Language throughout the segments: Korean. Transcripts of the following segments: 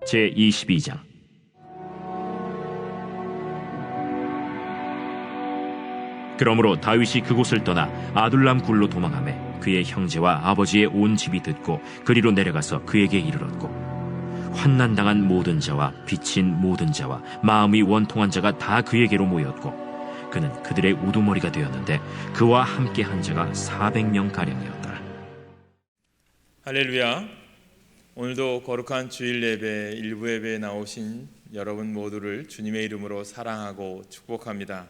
제22장. 그러므로 다윗이 그곳을 떠나 아둘람 굴로 도망하매 그의 형제와 아버지의 온 집이 듣고 그리로 내려가서 그에게 이르렀고, 환난당한 모든 자와 빚진 모든 자와 마음이 원통한 자가 다 그에게로 모였고, 그는 그들의 우두머리가 되었는데 그와 함께 한 자가 400명 가량이었더라. 할렐루야. 오늘도 거룩한 주일 예배, 일부 예배에 나오신 여러분 모두를 주님의 이름으로 사랑하고 축복합니다.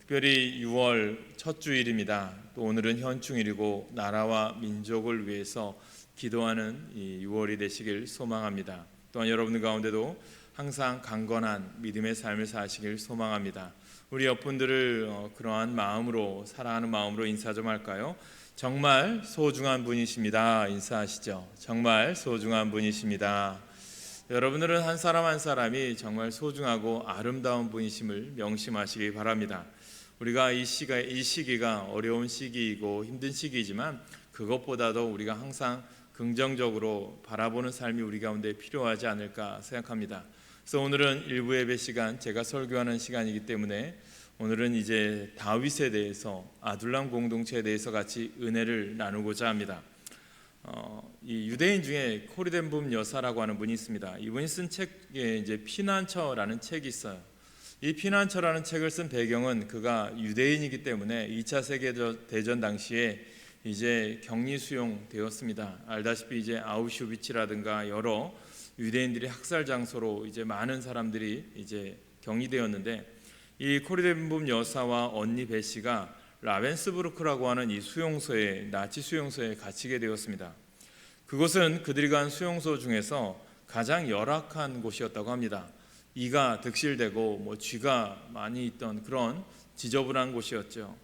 특별히 6월 첫 주일입니다. 또 오늘은 현충일이고 나라와 민족을 위해서 기도하는 이 6월이 되시길 소망합니다. 또한 여러분들 가운데도 항상 강건한 믿음의 삶을 사시길 소망합니다. 우리 옆분들을 그러한 마음으로, 사랑하는 마음으로 인사 좀 할까요? 정말 소중한 분이십니다. 인사하시죠. 정말 소중한 분이십니다. 여러분들은 한 사람 한 사람이 정말 소중하고 아름다운 분이심을 명심하시기 바랍니다. 우리가 이 시기가 어려운 시기이고 힘든 시기이지만 그것보다도 우리가 항상 긍정적으로 바라보는 삶이 우리 가운데 필요하지 않을까 생각합니다. 그래서 오늘은 일부 예배 시간, 제가 설교하는 시간이기 때문에 오늘은 이제 다윗에 대해서, 아둘람 공동체에 대해서 같이 은혜를 나누고자 합니다. 이 유대인 중에 코리덴붐 여사라고 하는 분이 있습니다. 이분이 쓴 책에 이제 피난처라는 책이 있어요. 이 피난처라는 책을 쓴 배경은 그가 유대인이기 때문에 2차 세계대전 당시에 이제 격리 수용되었습니다. 알다시피 이제 아우슈비츠라든가 여러 유대인들이 학살 장소로 이제 많은 사람들이 이제 격리되었는데, 이 코리덴붐 여사와 언니 베시가 라벤스부르크라고 하는 이 수용소에, 나치 수용소에 갇히게 되었습니다. 그곳은 그들이 간 수용소 중에서 가장 열악한 곳이었다고 합니다. 이가 득실되고 쥐가 많이 있던 그런 지저분한 곳이었죠.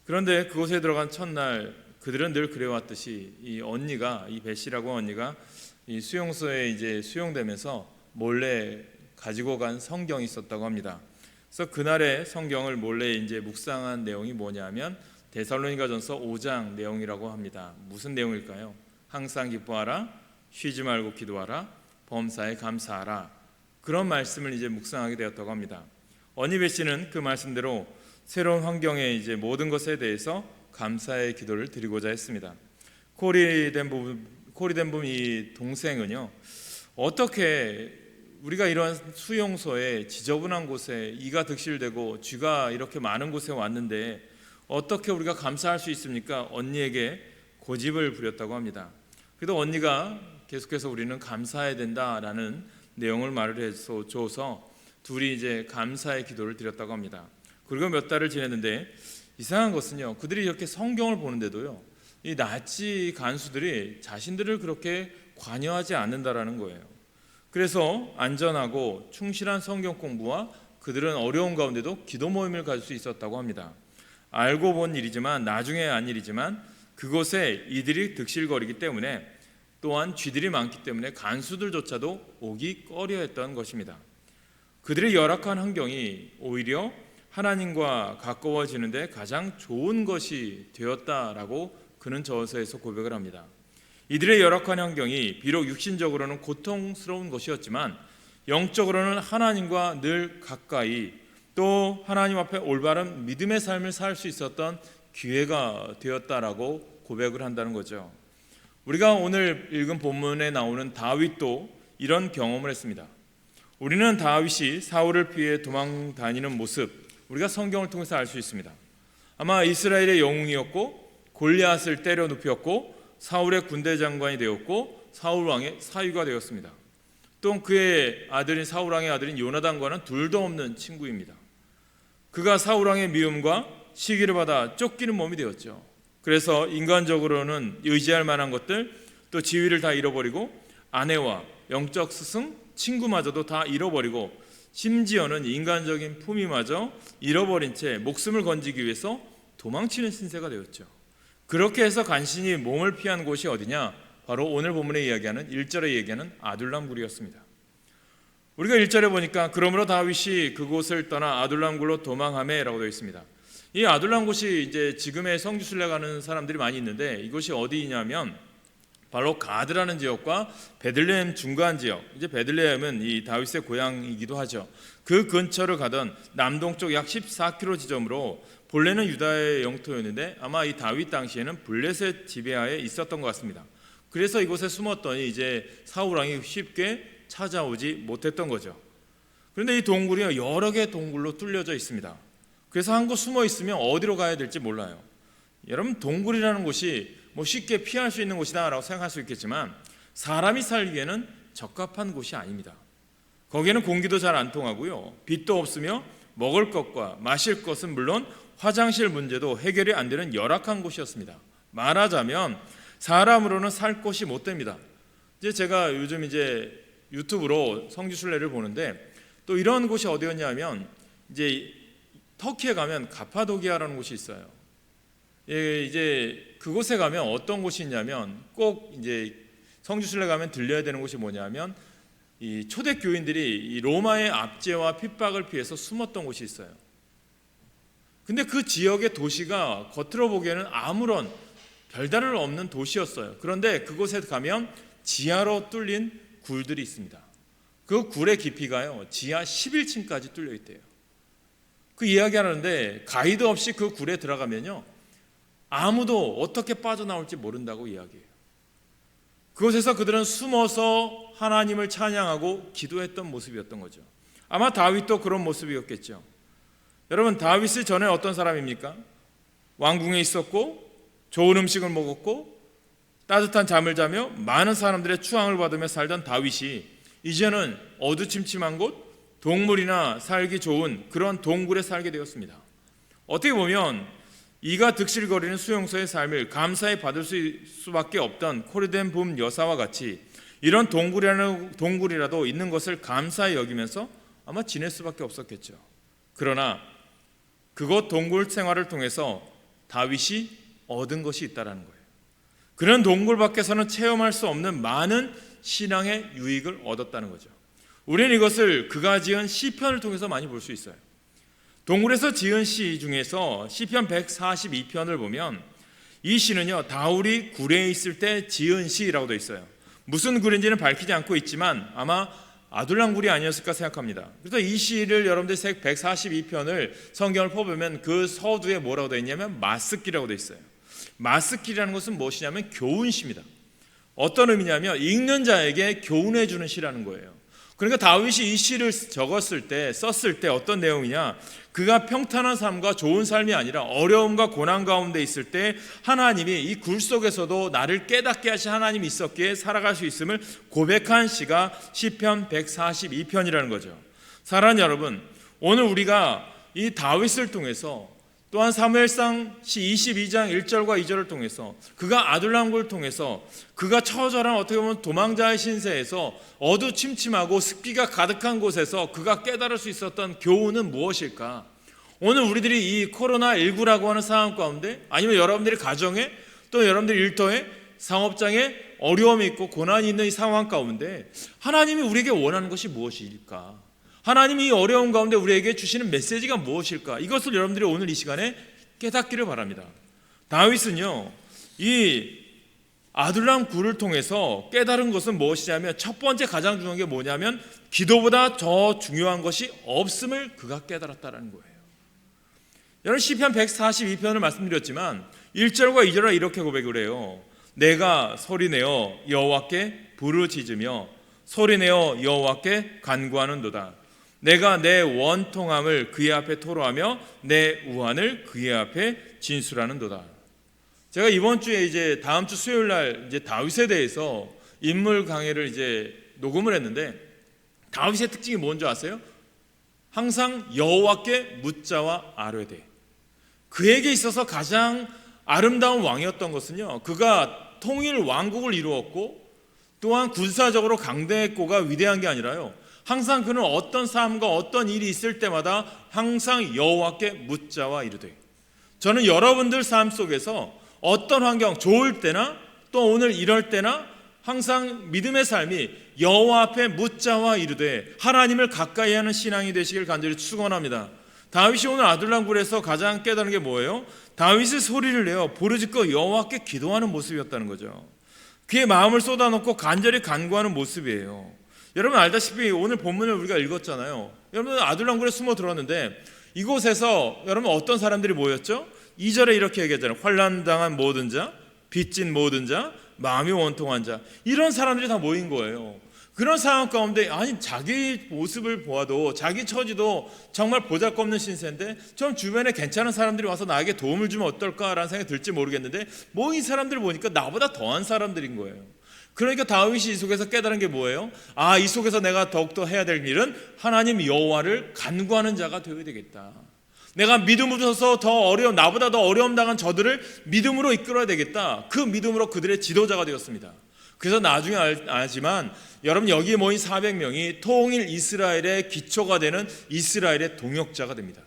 그런데 그곳에 들어간 첫날 그들은 늘 그래왔듯이 이 언니가, 이 베시라고 언니가 이 수용소에 이제 수용되면서 몰래 가지고 간 성경이 있었다고 합니다. 그래서 그날의 성경을 몰래 이제 묵상한 내용이 뭐냐면 데살로니가전서 5장 내용이라고 합니다. 무슨 내용일까요? 항상 기뻐하라, 쉬지 말고 기도하라, 범사에 감사하라. 그런 말씀을 이제 묵상하게 되었다고 합니다. 언니 베시는 그 말씀대로 새로운 환경에 이제 모든 것에 대해서 감사의 기도를 드리고자 했습니다. 코리덴붐 이 동생은요, 어떻게 우리가 이러한 수용소에, 지저분한 곳에, 이가 득실되고 쥐가 이렇게 많은 곳에 왔는데 어떻게 우리가 감사할 수 있습니까? 언니에게 고집을 부렸다고 합니다. 그래도 언니가 계속해서 우리는 감사해야 된다라는 내용을 말을 해서 줘서 둘이 이제 감사의 기도를 드렸다고 합니다. 그리고 몇 달을 지냈는데 이상한 것은요, 그들이 이렇게 성경을 보는데도요, 이 나치 간수들이 자신들을 그렇게 관여하지 않는다라는 거예요. 그래서 안전하고 충실한 성경 공부와 그들은 어려운 가운데도 기도 모임을 가질 수 있었다고 합니다. 알고 본 일이지만, 나중에 안 일이지만, 그곳에 이들이 득실거리기 때문에, 또한 쥐들이 많기 때문에 간수들조차도 오기 꺼려했던 것입니다. 그들의 열악한 환경이 오히려 하나님과 가까워지는데 가장 좋은 것이 되었다라고 그는 저서에서 고백을 합니다. 이들의 열악한 환경이 비록 육신적으로는 고통스러운 것이었지만 영적으로는 하나님과 늘 가까이, 또 하나님 앞에 올바른 믿음의 삶을 살 수 있었던 기회가 되었다라고 고백을 한다는 거죠. 우리가 오늘 읽은 본문에 나오는 다윗도 이런 경험을 했습니다. 우리는 다윗이 사울을 피해 도망 다니는 모습, 우리가 성경을 통해서 알 수 있습니다. 아마 이스라엘의 영웅이었고 골리앗을 때려 눕혔고 사울의 군대 장관이 되었고 사울 왕의 사위가 되었습니다. 또 그의 아들인 사울 왕의 아들인 요나단과는 둘도 없는 친구입니다. 그가 사울 왕의 미움과 시기를 받아 쫓기는 몸이 되었죠. 그래서 인간적으로는 의지할 만한 것들, 또 지위를 다 잃어버리고 아내와 영적 스승, 친구마저도 다 잃어버리고 심지어는 인간적인 품위마저 잃어버린 채 목숨을 건지기 위해서 도망치는 신세가 되었죠. 그렇게 해서 간신히 몸을 피한 곳이 어디냐? 바로 오늘 본문에 이야기하는 1절에 얘기하는 아둘람 굴이었습니다. 우리가 1절에 보니까 그러므로 다윗이 그곳을 떠나 아둘람 굴로 도망하매라고 되어 있습니다. 이 아둘람 곳이 이제 지금의 성지순례 가는 사람들이 많이 있는데 이곳이 어디냐면 바로 가드라는 지역과 베들레헴 중간 지역, 이제 베들레헴은 이 다윗의 고향이기도 하죠. 그 근처를 가던 남동쪽 약 14km 지점으로 본래는 유다의 영토였는데 아마 이 다윗 당시에는 블레셋 지배하에 있었던 것 같습니다. 그래서 이곳에 숨었더니 이제 사울 왕이 쉽게 찾아오지 못했던 거죠. 그런데 이 동굴이 여러 개의 동굴로 뚫려져 있습니다. 그래서 한 곳 숨어 있으면 어디로 가야 될지 몰라요. 여러분, 동굴이라는 곳이 쉽게 피할 수 있는 곳이다라고 생각할 수 있겠지만 사람이 살기에는 적합한 곳이 아닙니다. 거기에는 공기도 잘 안 통하고요, 빛도 없으며 먹을 것과 마실 것은 물론 화장실 문제도 해결이 안 되는 열악한 곳이었습니다. 말하자면 사람으로는 살 곳이 못 됩니다. 이제 제가 요즘 이제 유튜브로 성지순례를 보는데 또 이런 곳이 어디였냐면 이제 터키에 가면 가파도기아라는 곳이 있어요. 예, 이제 그곳에 가면 어떤 곳이 있냐면 꼭 이제 성지순례 가면 들려야 되는 곳이 뭐냐면 이 초대교인들이 이 로마의 압제와 핍박을 피해서 숨었던 곳이 있어요. 근데 그 지역의 도시가 겉으로 보기에는 아무런 별다른 없는 도시였어요. 그런데 그곳에 가면 지하로 뚫린 굴들이 있습니다. 그 굴의 깊이가요, 지하 11층까지 뚫려 있대요. 그 이야기하는데 가이드 없이 그 굴에 들어가면요, 아무도 어떻게 빠져나올지 모른다고 이야기해요. 그곳에서 그들은 숨어서 하나님을 찬양하고 기도했던 모습이었던 거죠. 아마 다윗도 그런 모습이었겠죠. 여러분, 다윗이 전에 어떤 사람입니까? 왕궁에 있었고 좋은 음식을 먹었고 따뜻한 잠을 자며 많은 사람들의 추앙을 받으며 살던 다윗이 이제는 어두침침한 곳, 동물이나 살기 좋은 그런 동굴에 살게 되었습니다. 어떻게 보면 이가 득실거리는 수용소의 삶을 감사히 받을 수밖에 없던 코르덴 붐 여사와 같이 이런 동굴이라도 있는 것을 감사히 여기면서 아마 지낼 수밖에 없었겠죠. 그러나 그곳 동굴 생활을 통해서 다윗이 얻은 것이 있다는 거예요. 그런 동굴 밖에서는 체험할 수 없는 많은 신앙의 유익을 얻었다는 거죠. 우리는 이것을 그가 지은 시편을 통해서 많이 볼 수 있어요. 동굴에서 지은 시 중에서 시편 142편을 보면 이 시는요, 다윗이 굴에 있을 때 지은 시라고 되어 있어요. 무슨 굴인지는 밝히지 않고 있지만 아마 아둘람 굴이 아니었을까 생각합니다. 그래서 이 시를 여러분들 142편을 성경을 펴보면 그 서두에 뭐라고 되어 있냐면 마스기라고 되어 있어요. 마스기라는 것은 무엇이냐면 교훈시입니다. 어떤 의미냐면 읽는 자에게 교훈해 주는 시라는 거예요. 그러니까 다윗이 이 시를 썼을 때 어떤 내용이냐, 그가 평탄한 삶과 좋은 삶이 아니라 어려움과 고난 가운데 있을 때 하나님이 이 굴 속에서도 나를 깨닫게 하신 하나님이 있었기에 살아갈 수 있음을 고백한 시가 시편 142편이라는 거죠. 사랑하는 여러분, 오늘 우리가 이 다윗을 통해서 또한 사무엘상 시 22장 1절과 2절을 통해서 그가 아둘람굴을 통해서 그가 처절한 어떻게 보면 도망자의 신세에서 어두침침하고 습기가 가득한 곳에서 그가 깨달을 수 있었던 교훈은 무엇일까? 오늘 우리들이 이 코로나19라고 하는 상황 가운데 아니면 여러분들이 가정에 또 여러분들이 일터에 상업장에 어려움이 있고 고난이 있는 이 상황 가운데 하나님이 우리에게 원하는 것이 무엇일까? 하나님이 이 어려운 가운데 우리에게 주시는 메시지가 무엇일까? 이것을 여러분들이 오늘 이 시간에 깨닫기를 바랍니다. 다윗은요, 이 아둘람 굴을 통해서 깨달은 것은 무엇이냐면 첫 번째 가장 중요한 게 뭐냐면 기도보다 더 중요한 것이 없음을 그가 깨달았다는 거예요. 여러분, 시편 142편을 말씀드렸지만 1절과 2절은 이렇게 고백을 해요. 내가 소리내어 여호와께 부르짖으며 소리내어 여호와께 간구하는도다. 내가 내 원통함을 그의 앞에 토로하며 내 우환을 그의 앞에 진술하는도다. 제가 이번 주에 이제 다음 주 수요일 날 이제 다윗에 대해서 인물 강해를 이제 녹음을 했는데 다윗의 특징이 뭔지 아세요? 항상 여호와께 묻자와 아뢰되. 그에게 있어서 가장 아름다운 왕이었던 것은요, 그가 통일 왕국을 이루었고 또한 군사적으로 강대했고가 위대한 게 아니라요, 항상 그는 어떤 삶과 어떤 일이 있을 때마다 항상 여호와께 묻자와 이르되. 저는 여러분들 삶 속에서 어떤 환경, 좋을 때나 또 오늘 이럴 때나 항상 믿음의 삶이 여호와 앞에 묻자와 이르되 하나님을 가까이 하는 신앙이 되시길 간절히 축원합니다. 다윗이 오늘 아둘람굴에서 가장 깨달은 게 뭐예요? 다윗이 소리를 내어 부르짖고 여호와께 기도하는 모습이었다는 거죠. 그의 마음을 쏟아놓고 간절히 간구하는 모습이에요. 여러분 알다시피 오늘 본문을 우리가 읽었잖아요. 여러분 아둘람굴에 숨어 들어왔는데 이곳에서 여러분 어떤 사람들이 모였죠? 2절에 이렇게 얘기하잖아요. 환난당한 모든 자, 빚진 모든 자, 마음이 원통한 자, 이런 사람들이 다 모인 거예요. 그런 상황 가운데 아니 자기 모습을 보아도 자기 처지도 정말 보잘것없는 신세인데 좀 주변에 괜찮은 사람들이 와서 나에게 도움을 주면 어떨까라는 생각이 들지 모르겠는데 뭐 이 사람들을 보니까 나보다 더한 사람들인 거예요. 그러니까 다윗이 이 속에서 깨달은 게 뭐예요? 이 속에서 내가 더욱더 해야 될 일은 하나님 여호와를 간구하는 자가 되어야 되겠다. 내가 믿음으로서 나보다 더 어려움 당한 저들을 믿음으로 이끌어야 되겠다. 그 믿음으로 그들의 지도자가 되었습니다. 그래서 나중에 알지만 여러분 여기에 모인 400명이 통일 이스라엘의 기초가 되는 이스라엘의 동역자가 됩니다.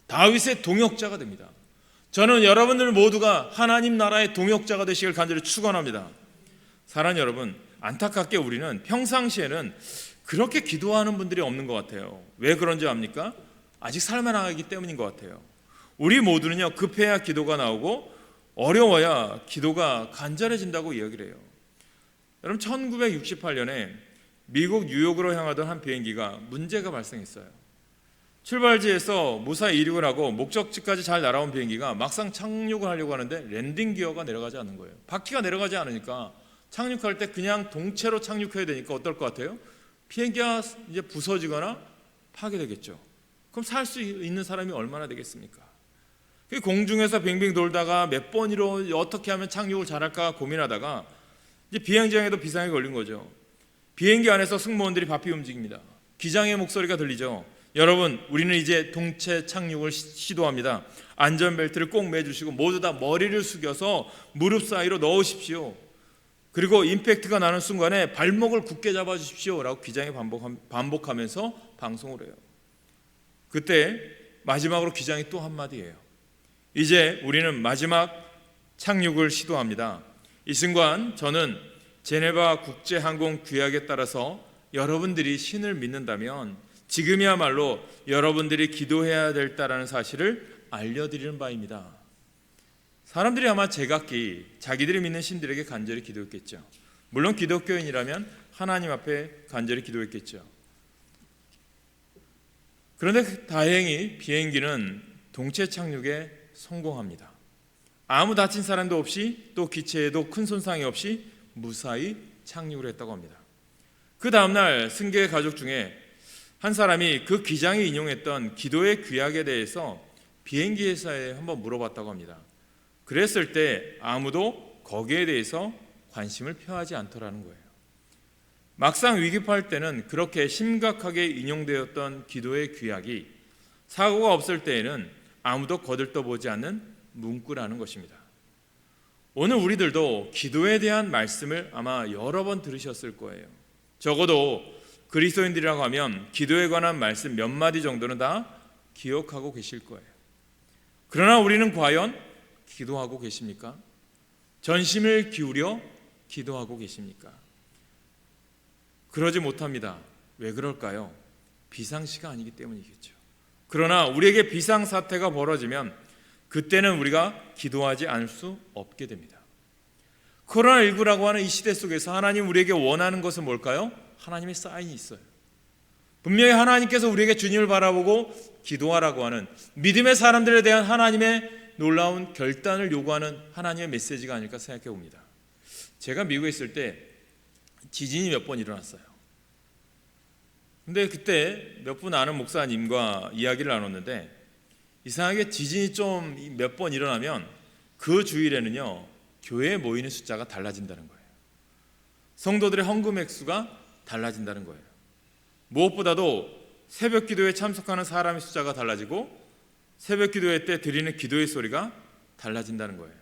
다윗의 동역자가 됩니다. 저는 여러분들 모두가 하나님 나라의 동역자가 되시길 간절히 축원합니다. 사랑하는 여러분, 안타깝게 우리는 평상시에는 그렇게 기도하는 분들이 없는 것 같아요. 왜 그런지 압니까? 아직 살만하기 때문인 것 같아요. 우리 모두는요, 급해야 기도가 나오고 어려워야 기도가 간절해진다고 이야기를 해요. 여러분 1968년에 미국 뉴욕으로 향하던 한 비행기가 문제가 발생했어요. 출발지에서 무사히 이륙을 하고 목적지까지 잘 날아온 비행기가 막상 착륙을 하려고 하는데 랜딩 기어가 내려가지 않는 거예요. 바퀴가 내려가지 않으니까 착륙할 때 그냥 동체로 착륙해야 되니까 어떨 것 같아요? 비행기가 이제 부서지거나 파괴되겠죠. 그럼 살 수 있는 사람이 얼마나 되겠습니까? 공중에서 빙빙 돌다가 몇 번으로 어떻게 하면 착륙을 잘할까 고민하다가 이제 비행장에도 비상이 걸린 거죠. 비행기 안에서 승무원들이 바삐 움직입니다. 기장의 목소리가 들리죠. 여러분, 우리는 이제 동체 착륙을 시도합니다. 안전벨트를 꼭 매주시고 모두 다 머리를 숙여서 무릎 사이로 넣으십시오. 그리고 임팩트가 나는 순간에 발목을 굳게 잡아주십시오 라고 기장이 반복하면서 방송을 해요. 그때 마지막으로 기장이 또 한마디 해요. 이제 우리는 마지막 착륙을 시도합니다. 이 순간 저는 제네바 국제항공 규약에 따라서 여러분들이 신을 믿는다면 지금이야말로 여러분들이 기도해야 될다라는 사실을 알려드리는 바입니다. 사람들이 아마 제각기 자기들이 믿는 신들에게 간절히 기도했겠죠. 물론 기독교인이라면 하나님 앞에 간절히 기도했겠죠. 그런데 다행히 비행기는 동체 착륙에 성공합니다. 아무 다친 사람도 없이 또 기체에도 큰 손상이 없이 무사히 착륙을 했다고 합니다. 그 다음날 승객의 가족 중에 한 사람이 그 기장이 인용했던 기도의 규약에 대해서 비행기 회사에 한번 물어봤다고 합니다. 그랬을 때 아무도 거기에 대해서 관심을 표하지 않더라는 거예요. 막상 위급할 때는 그렇게 심각하게 인용되었던 기도의 규약이 사고가 없을 때에는 아무도 거들떠보지 않는 문구라는 것입니다. 오늘 우리들도 기도에 대한 말씀을 아마 여러 번 들으셨을 거예요. 적어도 그리스도인들이라고 하면 기도에 관한 말씀 몇 마디 정도는 다 기억하고 계실 거예요. 그러나 우리는 과연 기도하고 계십니까? 전심을 기울여 기도하고 계십니까? 그러지 못합니다. 왜 그럴까요? 비상시가 아니기 때문이겠죠. 그러나 우리에게 비상사태가 벌어지면 그때는 우리가 기도하지 않을 수 없게 됩니다. 코로나19라고 하는 이 시대 속에서 하나님 우리에게 원하는 것은 뭘까요? 하나님의 사인이 있어요. 분명히 하나님께서 우리에게 주님을 바라보고 기도하라고 하는 믿음의 사람들에 대한 하나님의 놀라운 결단을 요구하는 하나님의 메시지가 아닐까 생각해 봅니다. 제가 미국에 있을 때 지진이 몇 번 일어났어요. 근데 그때 몇 분 아는 목사님과 이야기를 나눴는데 이상하게 지진이 좀 몇 번 일어나면 그 주일에는요 교회에 모이는 숫자가 달라진다는 거예요. 성도들의 헌금 액수가 달라진다는 거예요. 무엇보다도 새벽 기도에 참석하는 사람의 숫자가 달라지고 새벽 기도회 때 드리는 기도의 소리가 달라진다는 거예요.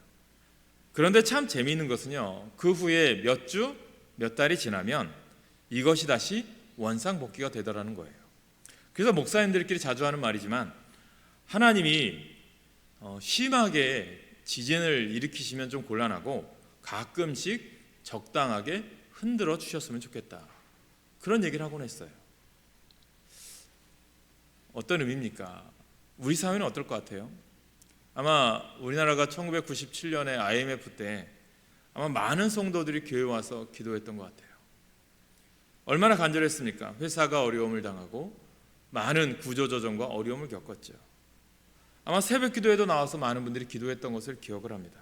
그런데 참 재미있는 것은요 그 후에 몇 주, 몇 달이 지나면 이것이 다시 원상복귀가 되더라는 거예요. 그래서 목사님들끼리 자주 하는 말이지만 하나님이 심하게 지진을 일으키시면 좀 곤란하고 가끔씩 적당하게 흔들어 주셨으면 좋겠다. 그런 얘기를 하곤 했어요. 어떤 의미입니까? 우리 사회는 어떨 것 같아요? 아마 우리나라가 1997년에 IMF 때 아마 많은 성도들이 교회 와서 기도했던 것 같아요. 얼마나 간절했습니까? 회사가 어려움을 당하고 많은 구조조정과 어려움을 겪었죠. 아마 새벽 기도에도 나와서 많은 분들이 기도했던 것을 기억을 합니다.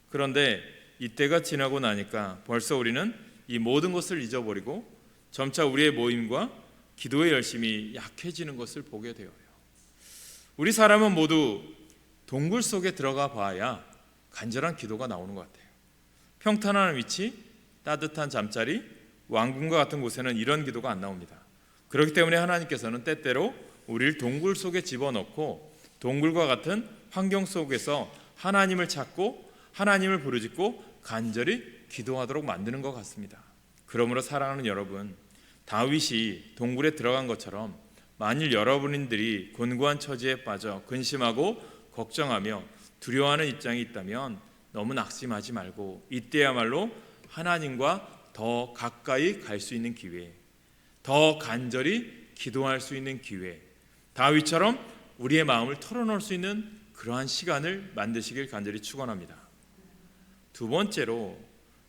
그런데 이때가 지나고 나니까 벌써 우리는 이 모든 것을 잊어버리고 점차 우리의 모임과 기도의 열심이 약해지는 것을 보게 되어요. 우리 사람은 모두 동굴 속에 들어가 봐야 간절한 기도가 나오는 것 같아요. 평탄한 위치, 따뜻한 잠자리, 왕궁과 같은 곳에는 이런 기도가 안 나옵니다. 그렇기 때문에 하나님께서는 때때로 우리를 동굴 속에 집어넣고 동굴과 같은 환경 속에서 하나님을 찾고 하나님을 부르짖고 간절히 기도하도록 만드는 것 같습니다. 그러므로 사랑하는 여러분, 다윗이 동굴에 들어간 것처럼 만일 여러분들이 곤고한 처지에 빠져 근심하고 걱정하며 두려워하는 입장이 있다면 너무 낙심하지 말고 이때야말로 하나님과 더 가까이 갈 수 있는 기회, 더 간절히 기도할 수 있는 기회, 다윗처럼 우리의 마음을 털어놓을 수 있는 그러한 시간을 만드시길 간절히 축원합니다. 두 번째로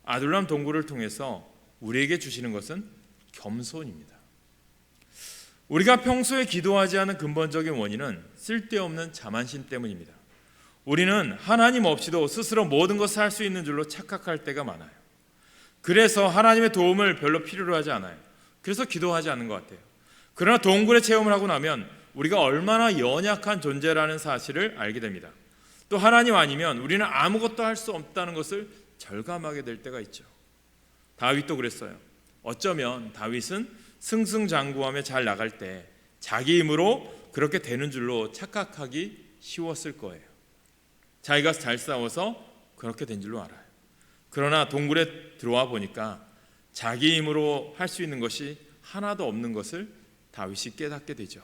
아둘람 동굴을 통해서 우리에게 주시는 것은 겸손입니다. 우리가 평소에 기도하지 않은 근본적인 원인은 쓸데없는 자만심 때문입니다. 우리는 하나님 없이도 스스로 모든 것을 할 수 있는 줄로 착각할 때가 많아요. 그래서 하나님의 도움을 별로 필요로 하지 않아요. 그래서 기도하지 않는 것 같아요. 그러나 동굴의 체험을 하고 나면 우리가 얼마나 연약한 존재라는 사실을 알게 됩니다. 또 하나님 아니면 우리는 아무것도 할 수 없다는 것을 절감하게 될 때가 있죠. 다윗도 그랬어요. 어쩌면 다윗은 승승장구하며 잘 나갈 때 자기 힘으로 그렇게 되는 줄로 착각하기 쉬웠을 거예요. 자기가 잘 싸워서 그렇게 된 줄로 알아요. 그러나 동굴에 들어와 보니까 자기 힘으로 할 수 있는 것이 하나도 없는 것을 다윗이 깨닫게 되죠.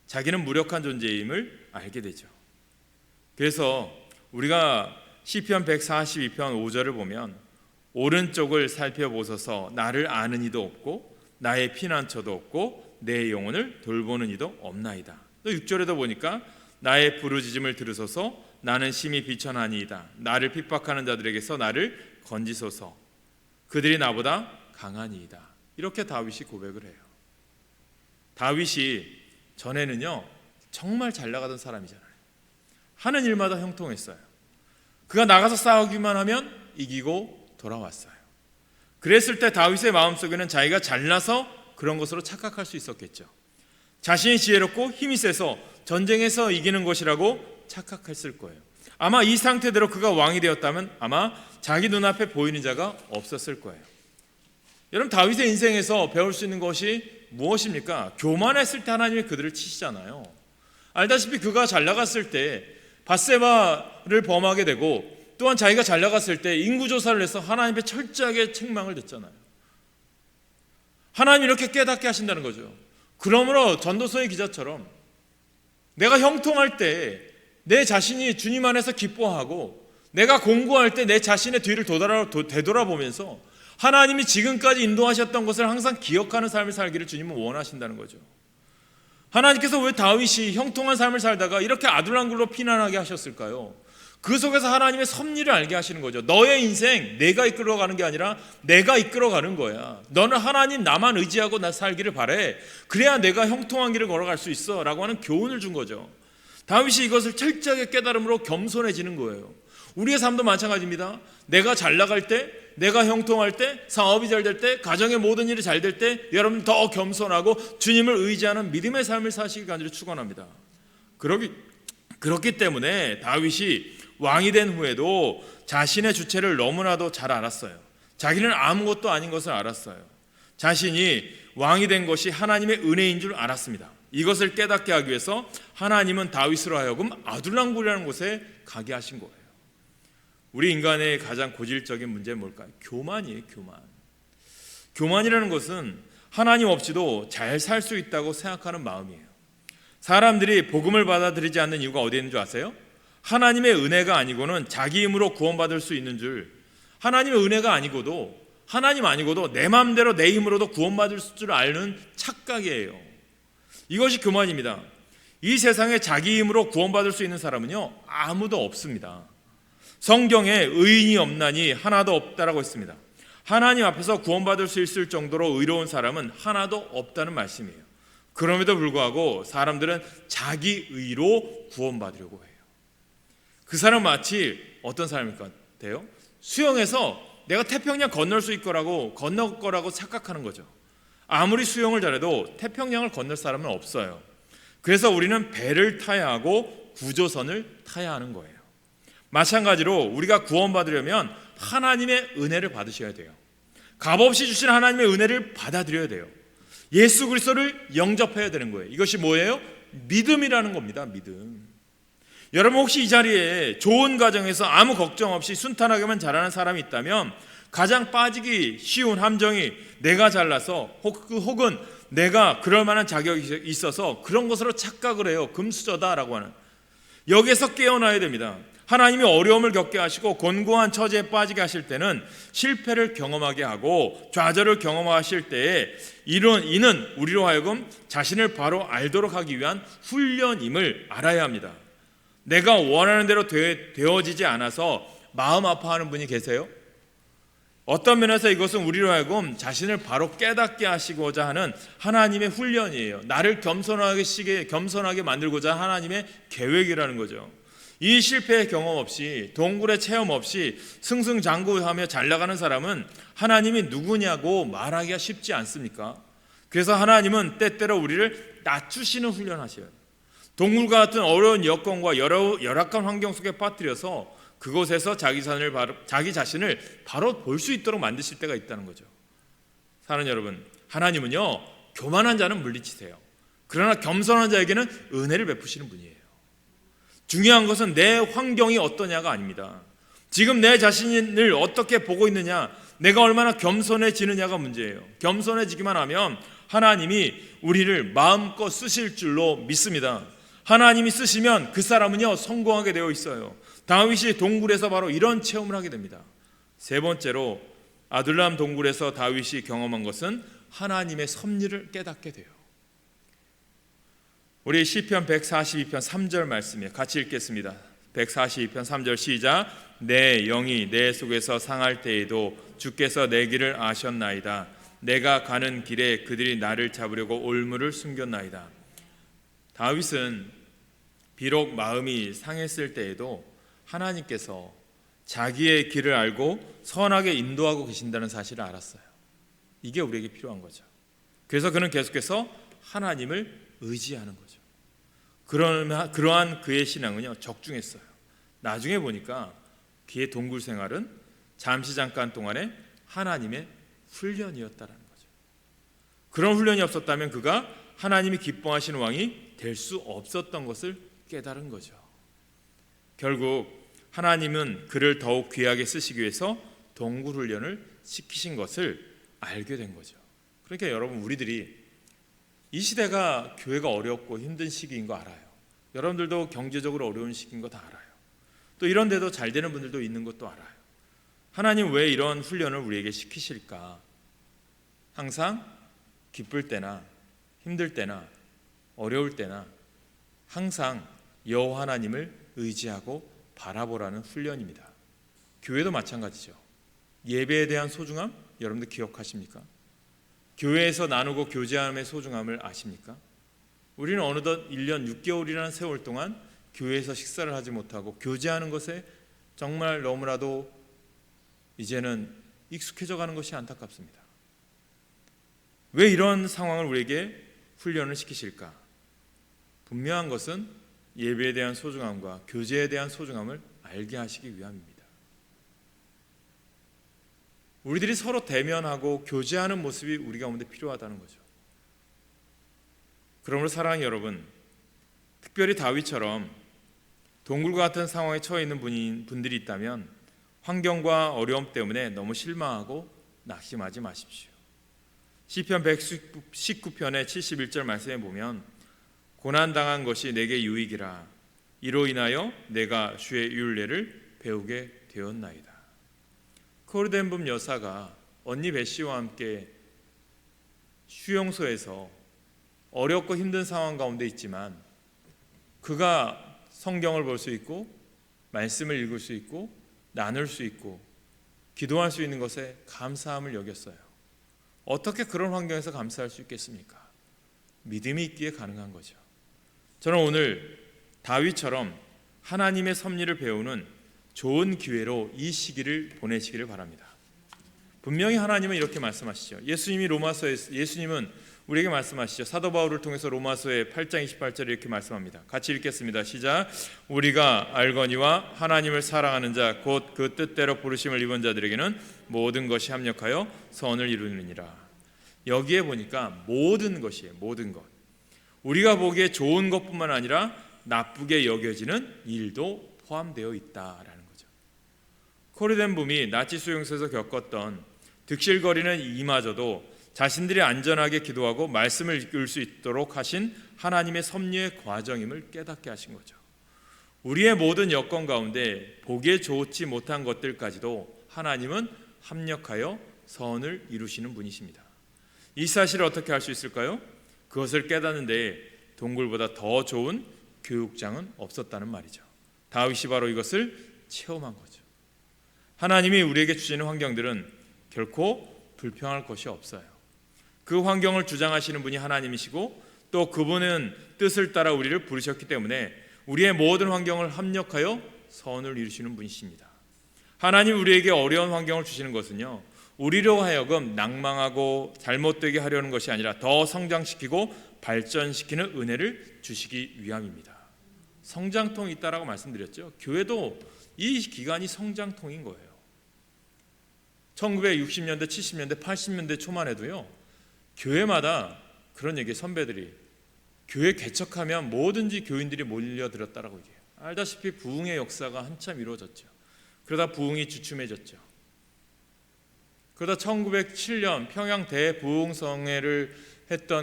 자기는 무력한 존재임을 알게 되죠. 그래서 우리가 시편 142편 5절을 보면 오른쪽을 살펴보소서 나를 아는 이도 없고 나의 피난처도 없고 내 영혼을 돌보는 이도 없나이다. 또 6절에도 보니까 나의 부르짖음을 들으소서 나는 심히 비천하니이다. 나를 핍박하는 자들에게서 나를 건지소서 그들이 나보다 강하니이다. 이렇게 다윗이 고백을 해요. 다윗이 전에는요 정말 잘 나가던 사람이잖아요. 하는 일마다 형통했어요. 그가 나가서 싸우기만 하면 이기고 돌아왔어요. 그랬을 때 다윗의 마음속에는 자기가 잘나서 그런 것으로 착각할 수 있었겠죠. 자신이 지혜롭고 힘이 세서 전쟁에서 이기는 것이라고 착각했을 거예요. 아마 이 상태대로 그가 왕이 되었다면 아마 자기 눈앞에 보이는 자가 없었을 거예요. 여러분 다윗의 인생에서 배울 수 있는 것이 무엇입니까? 교만했을 때 하나님이 그들을 치시잖아요. 알다시피 그가 잘 나갔을 때 밧세바를 범하게 되고 또한 자기가 잘 나갔을 때 인구조사를 해서 하나님께 철저하게 책망을 듣잖아요. 하나님이 이렇게 깨닫게 하신다는 거죠. 그러므로 전도서의 기자처럼 내가 형통할 때 내 자신이 주님 안에서 기뻐하고 내가 공고할 때 내 자신의 뒤를 되돌아보면서 하나님이 지금까지 인도하셨던 것을 항상 기억하는 삶을 살기를 주님은 원하신다는 거죠. 하나님께서 왜 다윗이 형통한 삶을 살다가 이렇게 아둘람굴로 피난하게 하셨을까요? 그 속에서 하나님의 섭리를 알게 하시는 거죠. 너의 인생 내가 이끌어가는 게 아니라 내가 이끌어가는 거야. 너는 하나님 나만 의지하고 나 살기를 바래. 그래야 내가 형통한 길을 걸어갈 수 있어 라고 하는 교훈을 준 거죠. 다윗이 이것을 철저하게 깨달음으로 겸손해지는 거예요. 우리의 삶도 마찬가지입니다. 내가 잘 나갈 때, 내가 형통할 때, 사업이 잘 될 때, 가정의 모든 일이 잘 될 때 여러분 더 겸손하고 주님을 의지하는 믿음의 삶을 사시길 간절히 축원합니다. 그렇기 때문에 다윗이 왕이 된 후에도 자신의 주체를 너무나도 잘 알았어요. 자기는 아무것도 아닌 것을 알았어요. 자신이 왕이 된 것이 하나님의 은혜인 줄 알았습니다. 이것을 깨닫게 하기 위해서 하나님은 다윗으로 하여금 아둘람굴이라는 곳에 가게 하신 거예요. 우리 인간의 가장 고질적인 문제는 뭘까요? 교만이에요. 교만이라는 것은 하나님 없이도 잘 살 수 있다고 생각하는 마음이에요. 사람들이 복음을 받아들이지 않는 이유가 어디에 있는 줄 아세요? 하나님의 은혜가 아니고는 자기 힘으로 구원받을 수 있는 줄, 하나님의 은혜가 아니고도 하나님 아니고도 내 마음대로 내 힘으로도 구원받을 줄 아는 착각이에요. 이것이 교만입니다. 이 세상에 자기 힘으로 구원받을 수 있는 사람은요 아무도 없습니다. 성경에 의인이 없나니 하나도 없다라고 했습니다. 하나님 앞에서 구원받을 수 있을 정도로 의로운 사람은 하나도 없다는 말씀이에요. 그럼에도 불구하고 사람들은 자기 의로 구원받으려고 해요. 그 사람 마치 어떤 사람일 것 같아요? 수영해서 내가 태평양 건널 수 있거라고 건널 거라고 착각하는 거죠. 아무리 수영을 잘해도 태평양을 건널 사람은 없어요. 그래서 우리는 배를 타야 하고 구조선을 타야 하는 거예요. 마찬가지로 우리가 구원받으려면 하나님의 은혜를 받으셔야 돼요. 값없이 주신 하나님의 은혜를 받아들여야 돼요. 예수 그리스도를 영접해야 되는 거예요. 이것이 뭐예요? 믿음이라는 겁니다. 믿음. 여러분 혹시 이 자리에 좋은 가정에서 아무 걱정 없이 순탄하게만 자라는 사람이 있다면 가장 빠지기 쉬운 함정이 내가 잘나서 혹은 내가 그럴 만한 자격이 있어서 그런 것으로 착각을 해요. 금수저다라고 하는. 여기에서 깨어나야 됩니다. 하나님이 어려움을 겪게 하시고 곤고한 처지에 빠지게 하실 때는 실패를 경험하게 하고 좌절을 경험하실 때에 이는 우리로 하여금 자신을 바로 알도록 하기 위한 훈련임을 알아야 합니다. 내가 원하는 대로 되어지지 않아서 마음 아파하는 분이 계세요? 어떤 면에서 이것은 우리로 하여금 자신을 바로 깨닫게 하시고자 하는 하나님의 훈련이에요. 나를 겸손하게 만들고자 하나님의 계획이라는 거죠. 이 실패의 경험 없이 동굴의 체험 없이 승승장구하며 잘 나가는 사람은 하나님이 누구냐고 말하기가 쉽지 않습니까? 그래서 하나님은 때때로 우리를 낮추시는 훈련하셔요. 동굴과 같은 어려운 여건과 열악한 환경 속에 빠뜨려서 그곳에서 자기 자신을 바로 볼 수 있도록 만드실 때가 있다는 거죠. 사랑하는 여러분, 하나님은요 교만한 자는 물리치세요. 그러나 겸손한 자에게는 은혜를 베푸시는 분이에요. 중요한 것은 내 환경이 어떠냐가 아닙니다. 지금 내 자신을 어떻게 보고 있느냐, 내가 얼마나 겸손해지느냐가 문제예요. 겸손해지기만 하면 하나님이 우리를 마음껏 쓰실 줄로 믿습니다. 하나님이 쓰시면 그 사람은요 성공하게 되어 있어요. 다윗이 동굴에서 바로 이런 체험을 하게 됩니다. 세 번째로 아둘람 동굴에서 다윗이 경험한 것은 하나님의 섭리를 깨닫게 돼요. 우리 시편 142편 3절 말씀이에요. 같이 읽겠습니다. 142편 3절 시작. 내 영이 내 속에서 상할 때에도 주께서 내 길을 아셨나이다. 내가 가는 길에 그들이 나를 잡으려고 올무를 숨겼나이다. 다윗은 비록 마음이 상했을 때에도 하나님께서 자기의 길을 알고 선하게 인도하고 계신다는 사실을 알았어요. 이게 우리에게 필요한 거죠. 그래서 그는 계속해서 하나님을 의지하는 거죠. 그러한 그의 신앙은요 적중했어요. 나중에 보니까 그의 동굴 생활은 잠깐 동안의 하나님의 훈련이었다라는 거죠. 그런 훈련이 없었다면 그가 하나님이 기뻐하시는 왕이 될 수 없었던 것을 깨달은 거죠. 결국 하나님은 그를 더욱 귀하게 쓰시기 위해서 동굴 훈련을 시키신 것을 알게 된 거죠. 그러니까 여러분, 우리들이 이 시대가 교회가 어렵고 힘든 시기인 거 알아요. 여러분들도 경제적으로 어려운 시기인 거 다 알아요. 또 이런 데도 잘 되는 분들도 있는 것도 알아요. 하나님 왜 이런 훈련을 우리에게 시키실까? 항상 기쁠 때나 힘들 때나 어려울 때나 항상 여호와 하나님을 의지하고 바라보라는 훈련입니다. 교회도 마찬가지죠. 예배에 대한 소중함 여러분들 기억하십니까? 교회에서 나누고 교제함의 소중함을 아십니까? 우리는 어느덧 1년 6개월이라는 세월 동안 교회에서 식사를 하지 못하고 교제하는 것에 정말 너무나도 이제는 익숙해져 가는 것이 안타깝습니다. 왜 이런 상황을 우리에게 훈련을 시키실까? 분명한 것은 예배에 대한 소중함과 교제에 대한 소중함을 알게 하시기 위함입니다. 우리들이 서로 대면하고 교제하는 모습이 우리 가운데 필요하다는 거죠. 그러므로 사랑하는 여러분, 특별히 다윗처럼 동굴과 같은 상황에 처해 있는 분들이 있다면 환경과 어려움 때문에 너무 실망하고 낙심하지 마십시오. 시편 119편의 71절 말씀에 보면 고난당한 것이 내게 유익이라 이로 인하여 내가 주의 율례를 배우게 되었나이다. 코르덴붐 여사가 언니 베시와 함께 수용소에서 어렵고 힘든 상황 가운데 있지만 그가 성경을 볼 수 있고 말씀을 읽을 수 있고 나눌 수 있고 기도할 수 있는 것에 감사함을 여겼어요. 어떻게 그런 환경에서 감사할 수 있겠습니까? 믿음이 있기에 가능한 거죠. 저는 오늘 다윗처럼 하나님의 섭리를 배우는 좋은 기회로 이 시기를 보내시기를 바랍니다. 분명히 하나님은 이렇게 말씀하시죠. 예수님은 우리에게 말씀하시죠. 사도 바울을 통해서 로마서의 8장 28절에 이렇게 말씀합니다. 같이 읽겠습니다. 시작. 우리가 알거니와 하나님을 사랑하는 자 곧 그 뜻대로 부르심을 입은 자들에게는 모든 것이 합력하여 선을 이루느니라. 여기에 보니까 모든 것이에요. 모든 것. 우리가 보기에 좋은 것뿐만 아니라 나쁘게 여겨지는 일도 포함되어 있다라는 거죠. 코르덴붐이 나치 수용소에서 겪었던 득실거리는 이마저도 자신들이 안전하게 기도하고 말씀을 읽을 수 있도록 하신 하나님의 섭리의 과정임을 깨닫게 하신 거죠. 우리의 모든 여건 가운데 보기에 좋지 못한 것들까지도 하나님은 합력하여 선을 이루시는 분이십니다. 이 사실을 어떻게 할 수 있을까요? 그것을 깨닫는데 동굴보다 더 좋은 교육장은 없었다는 말이죠. 다윗이 바로 이것을 체험한 거죠. 하나님이 우리에게 주시는 환경들은 결코 불평할 것이 없어요. 그 환경을 주장하시는 분이 하나님이시고 또 그분은 뜻을 따라 우리를 부르셨기 때문에 우리의 모든 환경을 합력하여 선을 이루시는 분이십니다. 하나님 우리에게 어려운 환경을 주시는 것은요, 우리로 하여금 낭망하고 잘못되게 하려는 것이 아니라 더 성장시키고 발전시키는 은혜를 주시기 위함입니다. 성장통이 있다라고 말씀드렸죠. 교회도 이 기간이 성장통인 거예요. 1960년대, 70년대, 80년대 초만 해도요, 교회마다 그런 얘기, 선배들이 교회 개척하면 뭐든지 교인들이 몰려들었다라고 얘기해요. 알다시피 부흥의 역사가 한참 이루어졌죠. 그러다 부흥이 주춤해졌죠. 그러다 1907년 평양 대부흥성회를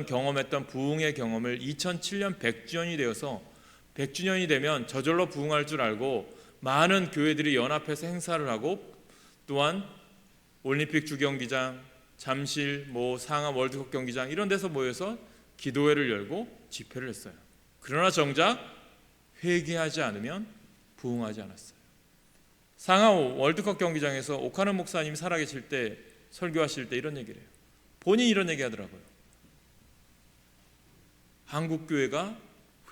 경험했던 부흥의 경험을 2007년 100주년이 되어서 100주년이 되면 저절로 부흥할 줄 알고 많은 교회들이 연합해서 행사를 하고 또한 올림픽 주경기장, 잠실, 상암 월드컵 경기장 이런 데서 모여서 기도회를 열고 집회를 했어요. 그러나 정작 회개하지 않으면 부흥하지 않았어요. 상암 월드컵 경기장에서 오카는 목사님이 살아계실 때 설교하실 때 이런 얘기를 해요. 본인이 이런 얘기 하더라고요. 한국교회가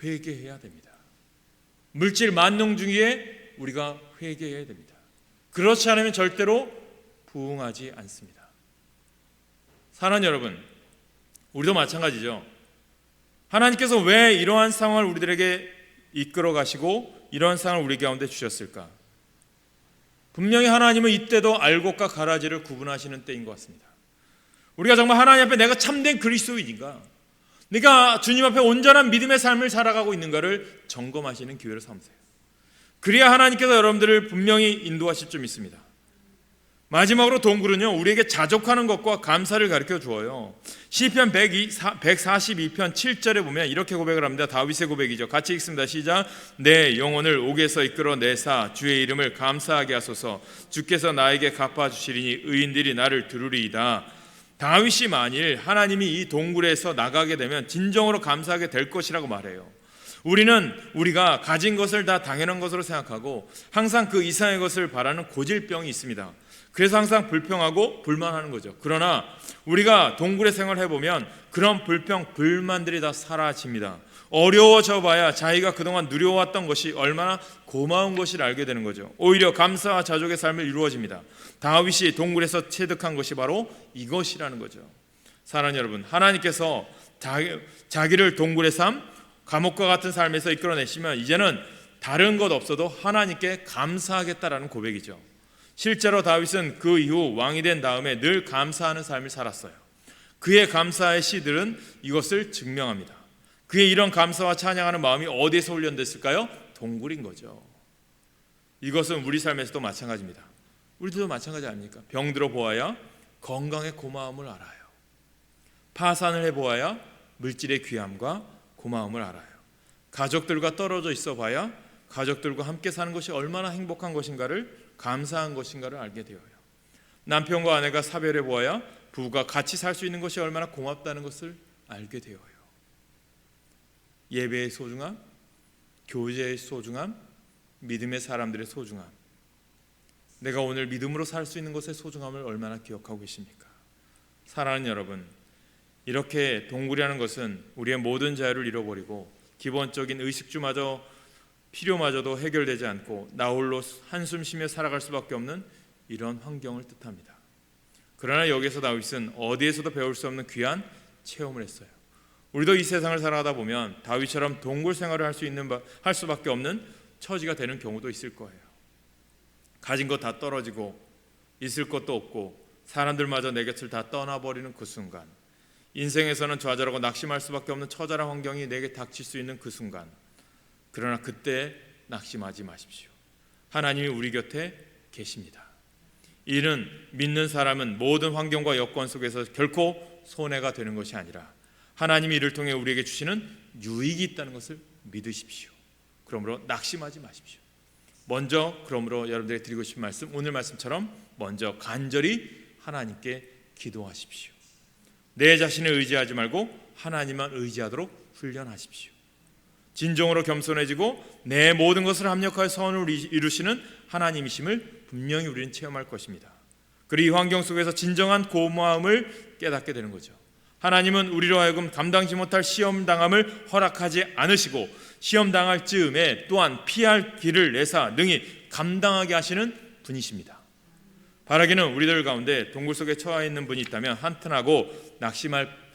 회개해야 됩니다. 물질 만능 중에 우리가 회개해야 됩니다. 그렇지 않으면 절대로 부흥하지 않습니다. 사랑하는 여러분, 우리도 마찬가지죠. 하나님께서 왜 이러한 상황을 우리들에게 이끌어 가시고 이러한 상황을 우리 가운데 주셨을까? 분명히 하나님은 이때도 알곡과 가라지를 구분하시는 때인 것 같습니다. 우리가 정말 하나님 앞에 내가 참된 그리스도인인가, 내가 주님 앞에 온전한 믿음의 삶을 살아가고 있는가를 점검하시는 기회를 삼으세요. 그래야 하나님께서 여러분들을 분명히 인도하실 줄 믿습니다. 마지막으로 동굴은요, 우리에게 자족하는 것과 감사를 가르쳐 주어요. 시편 142편 7절에 보면 이렇게 고백을 합니다. 다윗의 고백이죠. 같이 읽습니다. 시작. 내 영혼을 옥에서 이끌어내사 주의 이름을 감사하게 하소서. 주께서 나에게 갚아주시리니 의인들이 나를 들으리이다. 다윗이 만일 하나님이 이 동굴에서 나가게 되면 진정으로 감사하게 될 것이라고 말해요. 우리가 가진 것을 다 당연한 것으로 생각하고 항상 그 이상의 것을 바라는 고질병이 있습니다. 그래서 항상 불평하고 불만하는 거죠. 그러나 우리가 동굴의 생활을 해보면 그런 불평, 불만들이 다 사라집니다. 어려워져 봐야 자기가 그동안 누려왔던 것이 얼마나 고마운 것을 알게 되는 거죠. 오히려 감사와 자족의 삶을 이루어집니다. 다윗이 동굴에서 체득한 것이 바로 이것이라는 거죠. 사랑하는 여러분, 하나님께서 자기를 동굴의 삶, 감옥과 같은 삶에서 이끌어내시면 이제는 다른 것 없어도 하나님께 감사하겠다라는 고백이죠. 실제로 다윗은 그 이후 왕이 된 다음에 늘 감사하는 삶을 살았어요. 그의 감사의 시들은 이것을 증명합니다. 그의 이런 감사와 찬양하는 마음이 어디에서 훈련됐을까요? 동굴인 거죠. 이것은 우리 삶에서도 마찬가지입니다. 우리도 마찬가지 아닙니까? 병들어 보아야 건강의 고마움을 알아요. 파산을 해보아야 물질의 귀함과 고마움을 알아요. 가족들과 떨어져 있어 봐야 가족들과 함께 사는 것이 얼마나 행복한 것인가를, 감사한 것인가를 알게 되어요. 남편과 아내가 사별해 보아야 부부가 같이 살 수 있는 것이 얼마나 고맙다는 것을 알게 되어요. 예배의 소중함, 교제의 소중함, 믿음의 사람들의 소중함, 내가 오늘 믿음으로 살 수 있는 것의 소중함을 얼마나 기억하고 계십니까? 사랑하는 여러분, 이렇게 동굴이라는 것은 우리의 모든 자유를 잃어버리고 기본적인 의식주마저 필요마저도 해결되지 않고 나홀로 한숨 쉬며 살아갈 수밖에 없는 이런 환경을 뜻합니다. 그러나 여기서 다윗은 어디에서도 배울 수 없는 귀한 체험을 했어요. 우리도 이 세상을 살아가다 보면 다윗처럼 동굴 생활을 할 수밖에 없는 처지가 되는 경우도 있을 거예요. 가진 것 다 떨어지고 있을 것도 없고 사람들마저 내 곁을 다 떠나버리는 그 순간, 인생에서는 좌절하고 낙심할 수밖에 없는 처절한 환경이 내게 닥칠 수 있는 그 순간, 그러나 그때 낙심하지 마십시오. 하나님이 우리 곁에 계십니다. 이는 믿는 사람은 모든 환경과 여건 속에서 결코 손해가 되는 것이 아니라 하나님이 이를 통해 우리에게 주시는 유익이 있다는 것을 믿으십시오. 그러므로 낙심하지 마십시오. 먼저 그러므로 여러분들에게 드리고 싶은 말씀, 오늘 말씀처럼 먼저 간절히 하나님께 기도하십시오. 내 자신을 의지하지 말고 하나님만 의지하도록 훈련하십시오. 진정으로 겸손해지고 내 모든 것을 합력하여 선을 이루시는 하나님이심을 분명히 우리는 체험할 것입니다. 그리고 이 환경 속에서 진정한 고마움을 깨닫게 되는 거죠. 하나님은 우리로 하여금 감당지 못할 시험당함을 허락하지 않으시고 시험당할 즈음에 또한 피할 길을 내사 능히 감당하게 하시는 분이십니다. 바라기는 우리들 가운데 동굴 속에 처해 있는 분이 있다면 한탄하고 낙심할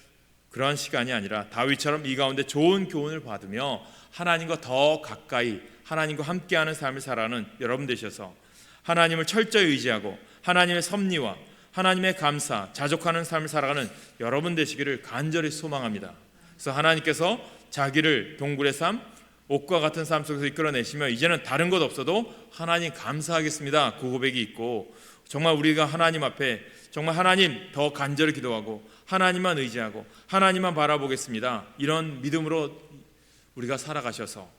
그러한 시간이 아니라 다윗처럼 이 가운데 좋은 교훈을 받으며 하나님과 더 가까이 하나님과 함께하는 삶을 살아가는 여러분 되셔서 하나님을 철저히 의지하고 하나님의 섭리와 하나님의 감사, 자족하는 삶을 살아가는 여러분 되시기를 간절히 소망합니다. 그래서 하나님께서 자기를 동굴의 삶, 옥과 같은 삶 속에서 이끌어내시며 이제는 다른 것 없어도 하나님 감사하겠습니다, 그 고백이 있고 정말 우리가 하나님 앞에 정말 하나님 더 간절히 기도하고 하나님만 의지하고 하나님만 바라보겠습니다, 이런 믿음으로 우리가 살아가셔서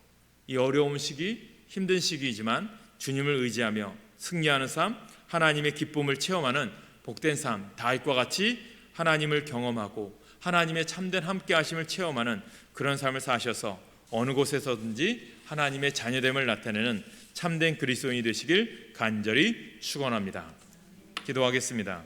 이 어려운 시기, 힘든 시기이지만 주님을 의지하며 승리하는 삶, 하나님의 기쁨을 체험하는 복된 삶, 다윗과 같이 하나님을 경험하고 하나님의 참된 함께하심을 체험하는 그런 삶을 사셔서 어느 곳에서든지 하나님의 자녀됨을 나타내는 참된 그리스도인이 되시길 간절히 축원합니다. 기도하겠습니다.